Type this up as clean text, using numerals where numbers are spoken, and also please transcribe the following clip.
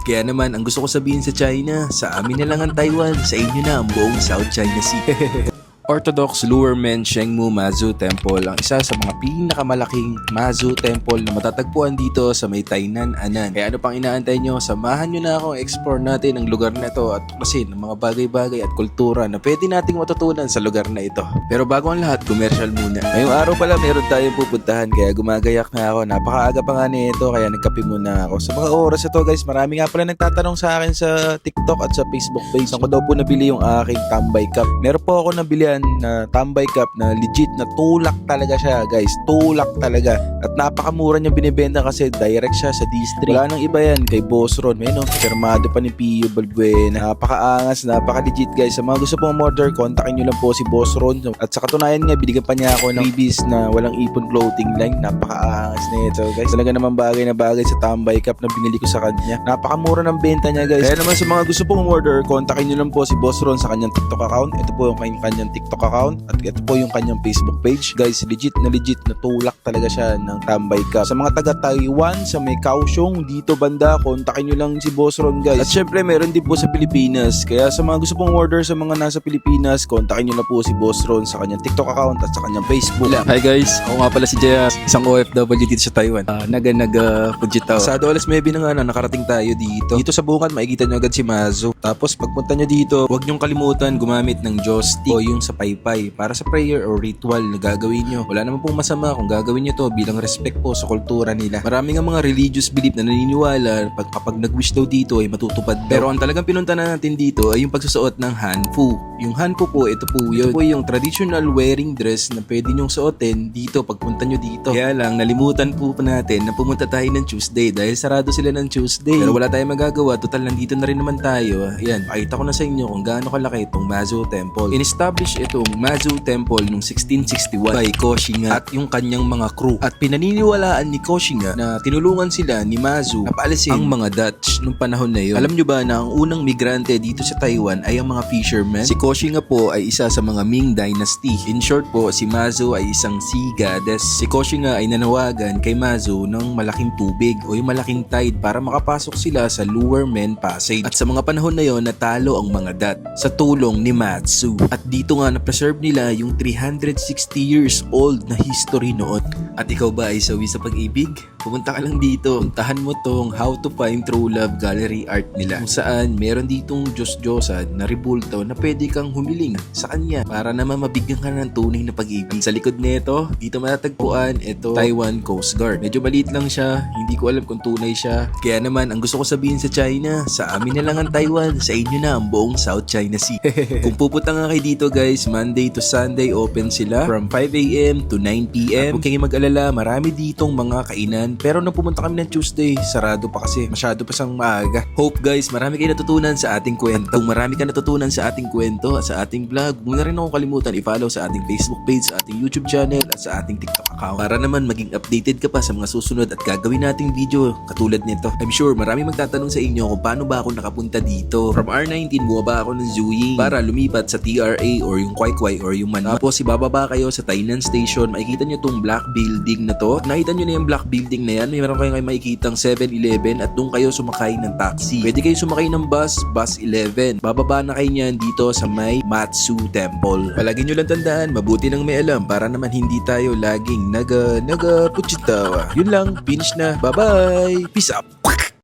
Kaya naman, ang gusto ko sabihin sa China, sa amin na lang ang Taiwan, sa inyo na ang buong South China Sea. Orthodox Luermen Shengmu Mazu Temple ang isa sa mga pinakamalaking Mazu Temple na matatagpuan dito sa may Tainan, Anan. Kaya ano pang inaantay nyo, samahan nyo na akong explore natin ang lugar na ito at tuklasin ang mga bagay-bagay at kultura na pwede nating matutunan sa lugar na ito. Pero bago ang lahat, commercial muna. Ngayong araw pala meron tayong pupuntahan kaya gumagayak na ako. Napakaaga pa nga nito kaya nagkape muna ako. Sa mga oras ito guys, marami nga pala nagtatanong sa akin sa TikTok at sa Facebook page. Saan ko daw po nabili yung aking tambay cup. Meron po ako nabili na tambay cup na legit na tulak talaga siya guys, tulak talaga at napakamura niya binibenta kasi direct siya sa district. Wala nang iba yan kay Boss Ron, may no, firmado pa ni Pio Balbuena. Napakaangas, napaka legit guys. Sa mga gusto pong order, kontakin nyo lang po si Boss Ron at sa katunayan nga binigyan pa niya ako ng freebies na walang ipon clothing line. Napakaangas na ito guys, talaga naman bagay na bagay sa tambay cup na binili ko sa kanya. Napakamura ng benta niya guys. Kaya naman sa mga gusto pong order, kontakin nyo lang po si Boss Ron sa kanyang TikTok account. Ito po yung kanyang TikTok account at ito po yung kanyang Facebook page. Guys, legit na tulak talaga siya ng tambay cup. Sa mga taga Taiwan, sa may Kaohsiung, dito banda, kontakin nyo lang si Boss Ron guys. At syempre, meron din po sa Pilipinas. Kaya sa mga gusto pong order sa mga nasa Pilipinas, kontakin nyo na po si Boss Ron sa kanyang TikTok account at sa kanyang Facebook. Hi guys, ako nga pala si Jaya, isang OFW dito sa Taiwan. Pujitaw. Sa alas 9 na nga na nakarating tayo dito. Dito sa bukid, makikita nyo agad si Mazu. Tapos pagpunta nyo dito, huwag nyong kalimutan gumamit ng joystick o yung sa paypay para sa prayer or ritual na gagawin nyo. Wala naman pong masama kung gagawin nyo to bilang respect po sa kultura nila. Marami nga mga religious belief na naniniwala kapag nag-wish daw dito ay matutupad daw. Pero ang talagang pinunta na natin dito ay yung pagsusuot ng hanfu. Yung hanfu po, ito po yun. Ito po yung traditional wearing dress na pwede nyong suotin dito pagpunta nyo dito. Kaya lang, nalimutan po natin na pumunta tayo ng Tuesday dahil sarado sila ng Tuesday. Pero wala tayong magagawa. Total, nandito na rin naman tayo. Ayan, pakita ko na sa inyo kung gaano kalaki itong Mazu Temple. In-establish itong Mazu Temple noong 1661 by Koshinga at yung kanyang mga crew. At pinaniniwalaan ni Koshinga na tinulungan sila ni Mazu na paalisin ang mga Dutch noong panahon na yun. Alam nyo ba na ang unang migrante dito sa Taiwan ay ang mga fishermen? Si Koshinga po ay isa sa mga Ming Dynasty. In short po, si Mazu ay isang sea goddess. Si Koshinga ay nanawagan kay Mazu ng malaking tubig o yung malaking tide para makapasok sila sa Luermen Passage. At sa mga panahon na yon, natalo ang mga Dutch sa tulong ni Mazu. At dito nga na-preserve nila yung 360 years old na history noon. At ikaw ba ay sawi sa pag-ibig? Pumunta ka lang dito. Puntahan mo tong How to Find True Love Gallery Art nila. Kung saan meron ditong Diyos-Diyosan na ribulto na pwede kang humiling sa kanya para naman mabigyan ka ng tunay na pag-ibig. At sa likod nito, dito matatagpuan ito Taiwan Coast Guard. Medyo maliit lang siya. Hindi ko alam kung tunay siya. Kaya naman, ang gusto ko sabihin sa China, sa amin na lang ang Taiwan, sa inyo na ang buong South China Sea. Kung pupunta nga kayo dito guys, Monday to Sunday open sila from 5 AM to 9 PM. Huwag kayong mag-alala, marami ditong mga kainan. Pero nung pumunta kami ng Tuesday, sarado pa kasi. Masyado pa sang maaga. Hope guys, marami kayo natutunan sa ating kwento. Kung marami ka natutunan sa ating kwento at sa ating vlog, huwag na rin akong kalimutan i-follow sa ating Facebook page, sa ating YouTube channel at sa ating TikTok account. Para naman maging updated ka pa sa mga susunod at gagawin nating video katulad nito. I'm sure marami magtatanong sa inyo kung paano ba ako nakapunta dito. From R19, bumaba ako ng Zuying para lumipat sa TRA or yung Kwai or yung Manila. Tapos ibababa kayo sa Tainan Station, makikita nyo tong black building na to. Nakita nyo na yung black building na yan, may meron kayo makikitang 7-Eleven at doon kayo sumakay ng taxi. Pwede kayo sumakay ng bus 11. Bababa na kayo niyan dito sa may Mazu Temple. Palagi nyo lang tandaan, mabuti nang may alam para naman hindi tayo laging puchitawa. Yun lang, finish na. Bye-bye! Peace out!